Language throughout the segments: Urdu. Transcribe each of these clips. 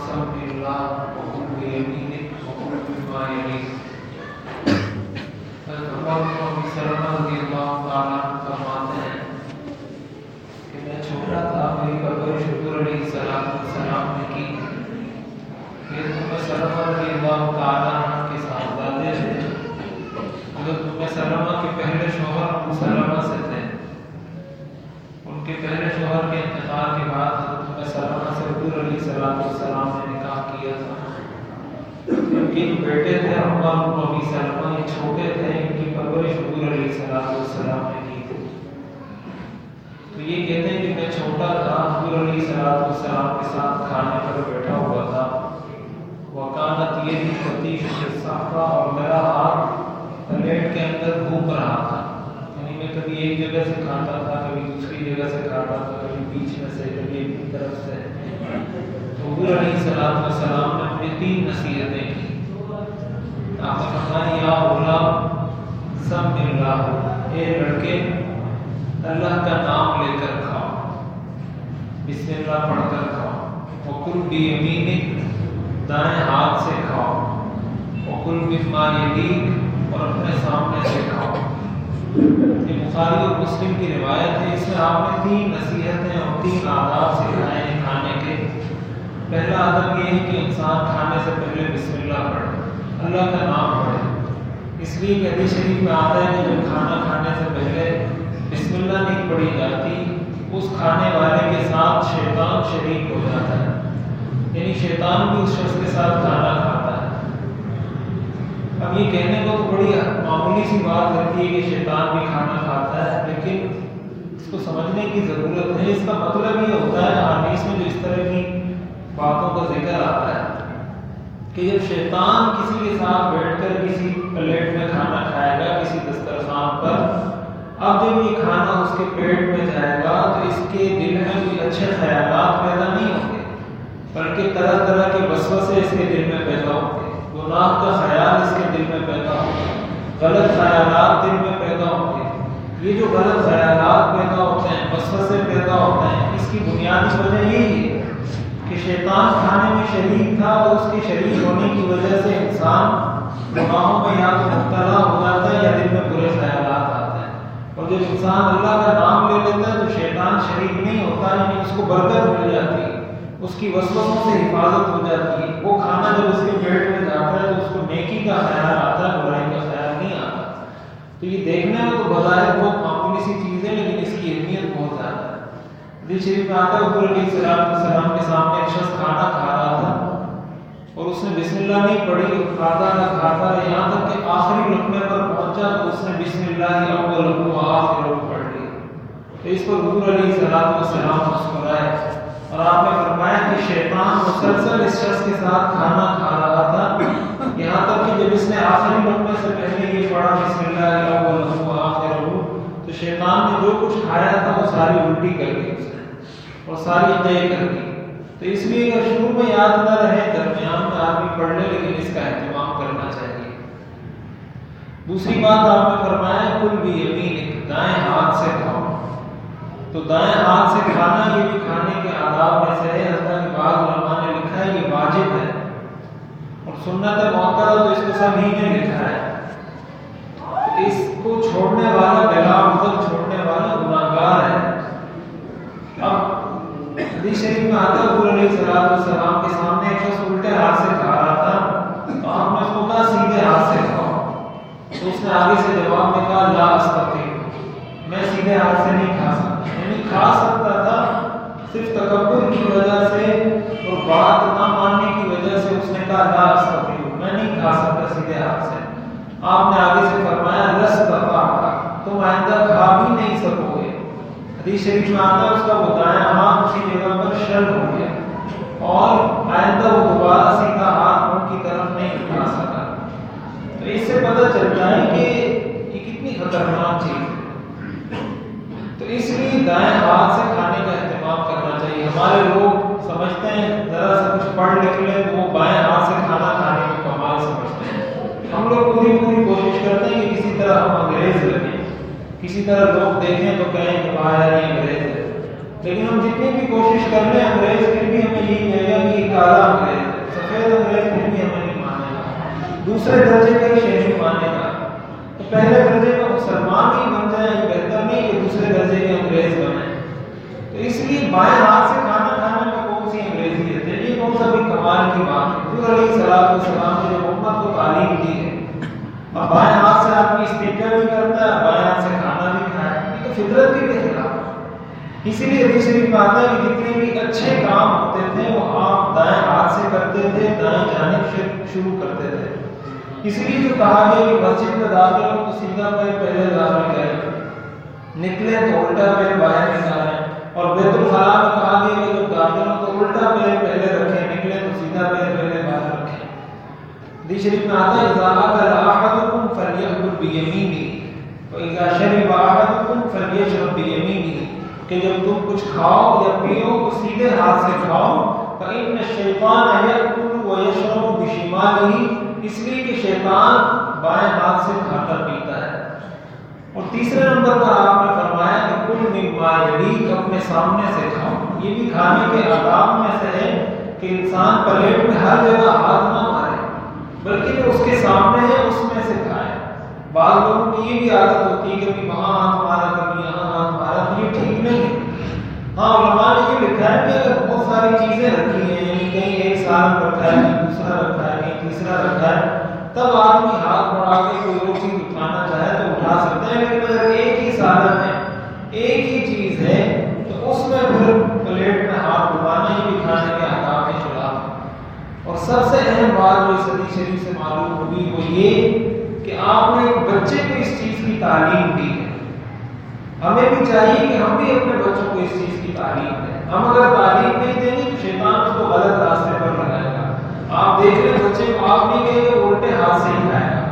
سم الله وكل بيمينك وكل بما يليك. حضرت سلمہ رضی اللہ تعالیٰ عنہ فرماتے ہیں کہ میں چھوٹا تھا، میری پرورش حضور علیہ السلام نے کی. حضرت سلمہ رضی اللہ تعالیٰ عنہ کے صاحبزادے تھے. حضرت سلمہ کے پہلے شوہر ابو سلمہ سے تھے. ان کے پہلے شوہر کے انتقال کے بعد حضرت سلمہ سے حضور علیہ السلام نے نکاح کیا تھا. ان کے بیٹے تھے عمر بن ابی سلمہ، یہ چھوٹے تھے، ان کی پرورش حضور علیہ السلام نے کی تھی. تو یہ کہتے ہیں کہ میں چھوٹا تھا، حضور علیہ السلام کے ساتھ کھانے پر بیٹھا ہوا تھا. وکانت یہ بھی فتیش الصحفہ، اور میرا ہاتھ پلیٹ کے اندر گھوم رہا تھا. یعنی میں کبھی ایک جگہ سے کھاتا تھا، کبھی دوسری جگہ سے کھاتا تھا، کبھی بیچ میں سے، کبھی ایک طرف سے. تو حضور علیہ السلام نے اپنی 3 نصیحتیں کی. آپ نے فرمایا یا غلام سم اللہ، اے لڑکے اللہ کا نام لے کر کھاؤ، بسم اللہ پڑھ کر کھاؤ. وکل بیمینک، دائیں ہاتھ سے کھاؤ. وکل مما یلیک، اور اپنے سامنے سے کھاؤ. یہ بخاری اور مسلم کی روایت ہے. اس میں آپ نے 3 نصیحتیں اور 3 آداب سکھائے ہیں کھانے کے. پہلا ادب یہ ہے کہ انسان کھانے سے پہلے بسم اللہ پڑھے، اللہ کا نام پڑھے. اس لیے کہ حدیث شریف میں آتا ہے کہ جب کھانا کھانے سے پہلے بسم اللہ نہیں پڑھی جاتی، اس کھانے والے کے ساتھ شیطان شریک ہو جاتا ہے. یعنی شیطان بھی اس شخص کے ساتھ کھانا کھاتا ہے. اب یہ کہنے کو تو بڑی معمولی سی بات لگتی ہے کہ شیطان بھی کھانا کھاتا ہے، لیکن اس کو سمجھنے کی ضرورت ہے. اس کا مطلب یہ ہوتا ہے حدیث میں جو اس طرح کی باتوں کا ذکر آتا ہے کہ جب شیطان کسی کے ساتھ بیٹھ کر کسی پلیٹ میں کھانا کھائے گا، کسی دسترخوان پر، اب جب یہ کھانا اس کے پیٹ میں جائے گا تو اس کے دل میں کوئی اچھے خیالات پیدا نہیں ہوں گے، بلکہ طرح طرح کے وسوسے اس کے دل میں پیدا ہوں گے. گناہ کا خیال اس کے دل میں پیدا ہوں گے، غلط خیالات دل میں پیدا ہوں گے. یہ جو غلط خیالات پیدا ہوتے ہیں، وسوسے پیدا ہوتے ہیں، اس کی بنیادی وجہ یہی ہے کہ شیطان کھانے میں شریک تھا، اور اس کے شریک ہونے کی وجہ سے انسان گناہوں میں یا تو مبتلا ہو جاتا ہے یا دل میں برے خیالات آتے ہیں. اور جب انسان اللہ کا نام لے لیتا ہے تو شیطان شریک نہیں ہوتا، یعنی اس کو برکت مل جاتی ہے، اس کی وسوسوں سے حفاظت ہو جاتی ہے. وہ کھانا جب اس کے پیٹ میں جاتا ہے تو اس کو نیکی کا خیال آتا ہے، برائی کا خیال نہیں آتا. تو یہ دیکھنے میں تو بظاہر بہت معمولی سی چیز ہے، لیکن اس کی اہمیت بہت زیادہ ہے. حدیث شریف میں آتا ہے حضور علیہ السلام کے سامنے ایک شخص کھانا کھا رہا تھا اور اس نے بسم اللہ نہیں پڑھی، کھاتا نہ کھاتا، یہاں تک کہ آخری لقمے پر پہنچا تو اس نے بسم اللہ اول و آخر پڑھ لی. تو اس پر حضور علیہ السلام مسکرائے اور آپ نے فرمایا کہ شیطان مسلسل اس شخص کے ساتھ کھانا کھا رہا تھا، یہاں تک کہ جب اس نے آخری لقمے سے پہلے یہ پڑھا بسم اللہ اول و آخر، تو شیطان نے جو کچھ کھایا تھا وہ ساری الٹی کر دی اس نے اور ساری طے کر دی. تو اس لیے اگر شروع میں یاد نہ رہے، درمیان میں آدمی پڑھ لے، لیکن اس کا اہتمام کرنا چاہیے. دوسری بات آپ نے فرمایا کل بھی یمین، دائیں ہاتھ سے کھاؤ. تو دائیں ہاتھ سے کھانا یہ بھی کھانے کے آداب میں سے ہے. حتیٰ کہ بعض علماء نے لکھا ہے یہ واجب ہے، اور سنت مؤکدہ تو اس کو سب ہی نے لکھا ہے. اس کو چھوڑنے والا بلا عذر چھوڑنے والا گناہگار ہے. اب حدیث شریف میں آتا ہے حضور علیہ السلام کے سامنے ایک شخص الٹے ہاتھ سے کھا رہا تھا، تو آپ نے اس کو کہا سیدھے ہاتھ سے کھاؤ. تو اس نے آگے سے جواب میں کہا لا استطیع، میں سیدھے ہاتھ سے نہیں کھا سکتا. یعنی کھا سکتا تھا، صرف تکبر کی وجہ سے اور بات نہ ماننے کی وجہ سے اس نے کہا لا استطیع، میں نہیں کھا سکتا سیدھے ہاتھ سے. آپ نے آگے سے فرمایا لستطعت، تم آئندہ کھا بھی نہیں سکو گے. حدیث شریف میں آتا ہے اس کا وہ دائیں ہاتھ اسی جگہ پر شل ہو گیا اور آئندہ وہ دوبارہ سیدھا ہاتھ منہ کی طرف نہیں اٹھا سکا. تو اس سے پتہ چلتا ہے کہ یہ کتنی خطرناک چیز ہے. تو اس لیے دائیں ہاتھ سے کھانے کا اہتمام کرنا چاہیے. ہمارے لوگ سمجھتے ہیں ذرا سا کچھ پڑھ لکھ لیں تو وہ بائیں ہاتھ سے کھانا کھانے کو کمال سمجھتے ہیں. ہم لوگ پوری کوشش کرتے ہیں کہ کسی طرح ہم انگریز لگیں، کسی طرح لوگ دیکھیں تو کہیں کہ باہر یہ انگریز ہے. لیکن ہم جتنی بھی کوشش کر لیں انگریز پھر بھی ہمیں یہی کہے گا کہ کالا انگریز ہے، سفید انگریز پھر بھی ہمیں نہیں مانے گا، دوسرے درجے کا ہی شہری مانے گا۔ تو پہلے درجے کا مسلمان ہی بن جائیں یہ بہتر نہیں کہ دوسرے درجے کے انگریز بنیں۔ تو اس لیے بائیں ہاتھ سے کھانا کھانے میں کون سی انگریزیت ہے؟ یہ کون سا بھی کمال کی بات ہے؟ حضور علیہ السلام نے جو امت کو تعلیم دی ہے، اب بائیں ہاتھ سے آدمی استنجا بھی کرتا ہے، بائیں ہاتھ سے کھانا بھی کھائے، یہ تو فطرت کے بھی خلاف ہے۔ اسی لیے حدیث شریف میں آتا ہے کہ جتنے بھی اچھے کام ہوتے تھے وہ آپ دائیں ہاتھ سے کرتے تھے، دائیں جانب سے شروع کرتے تھے۔ اس لیے جو کہا گیا کہ مسجد میں داخل ہو تو سیدھا پیر پہلے داخل کریں، نکلے تو الٹا پیر باہر نکالیں، اور بیت الخلاء میں کہا گیا کہ جب داخل ہو تو الٹا پیر پہلے رکھیں، نکلے تو سیدھا پیر پہلے باہر رکھیں۔ حدیث شریف میں آتا ہے اذا اکل احدکم فلیأکل بیمینہ واذا شرب احدکم فلیشرب بیمینہ، کہ جب تم کچھ کھاؤ یا پیو تو سیدھے ہاتھ سے کھاؤ، فإن الشیطان یأکل ویشرب بشمالہ، اس لیے کہ شیطان بائیں ہاتھ سے کھاتا پیتا ہے۔ اور تیسرے نمبر پر آپ نے فرمایا کہ کل مما یلیک، اپنے سامنے سے کھاؤ۔ یہ بھی کھانے کے آداب میں سے ہے کہ انسان پلیٹ میں ہر جگہ ہاتھ نہ مارے، بلکہ جو اس کے سامنے ہے اس میں سے کھائے۔ بعض لوگوں کی یہ بھی عادت ہوتی ہے کہ وہاں ہاتھ مارا، کبھی یہاں ہاتھ مارا، تو یہ ٹھیک نہیں ہے۔ ہاں علماء نے یہ لکھا ہے کہ اگر بہت ساری چیزیں رکھی ہیں، یعنی کہیں ایک سالن رکھا ہے، کہیں دوسرا رکھا ہے، کہیں تیسرا رکھا ہے، تب آدمی ہاتھ بڑھا کے کوئی اور چیز اٹھانا چاہے تو اٹھا سکتے ہیں، لیکن اگر ایک ہی سالن ہے، ایک ہی چیز ہے، تو اس میں پھر پلیٹ میں ہاتھ ڈبانا یہ بھی کھانے کے آداب کے خلاف ہے۔ اور سب سے اہم بات جو اس حدیث شریف سے معلوم ہوگی وہ یہ کہ آپ نے ایک بچے کو اس چیز کی تعلیم دی ہے۔ ہمیں بھی چاہیے کہ ہم بھی اپنے بچوں کو اس چیز کی تعلیم دیں۔ ہم اگر تعلیم نہیں دیں گے تو شیطان اس کو غلط راستے پر لگائے گا۔ آپ دیکھ لیں بچے کو آپ نہیں کہیں گے وہ الٹے ہاتھ سے ہی کھائے گا،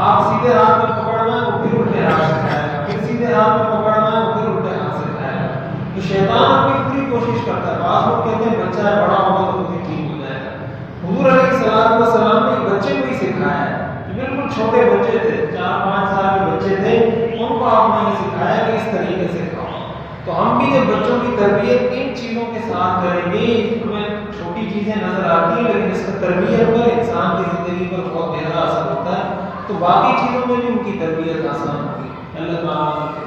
آپ سیدھے ہاتھ میں پکڑنا ہے وہ پھر الٹے ہاتھ سے کھائے گا، پھر سیدھے ہاتھ میں پکڑنا ہے وہ پھر الٹے ہاتھ سے کھائے گا۔ تو شیطان اپنی پوری کوشش کرتا ہے۔ بعض لوگ کہتے ہیں بچہ ہے بڑا ہوگا تو خود ہی ٹھیک ہو جائے گا۔ حضور علیہ السلام نے بچے کو ہی سکھایا ہے، بالکل چھوٹے بچے تھے، 4-5 سال کے بچے تھے، ان کو آپ نے یہ سکھایا کہ اس طریقے سے کھاؤ۔ تو ہم بھی جب بچوں کی تربیت ان چیزوں کے ساتھ کریں گے، ہمیں چھوٹی چیزیں نظر آتی ہیں لیکن اس کا تربیت پر انسان کی زندگی پر بہت گہرا اثر ہوتا ہے، تو باقی چیزوں میں بھی ان کی تربیت آسان ہوگی۔ اللہ تعالیٰ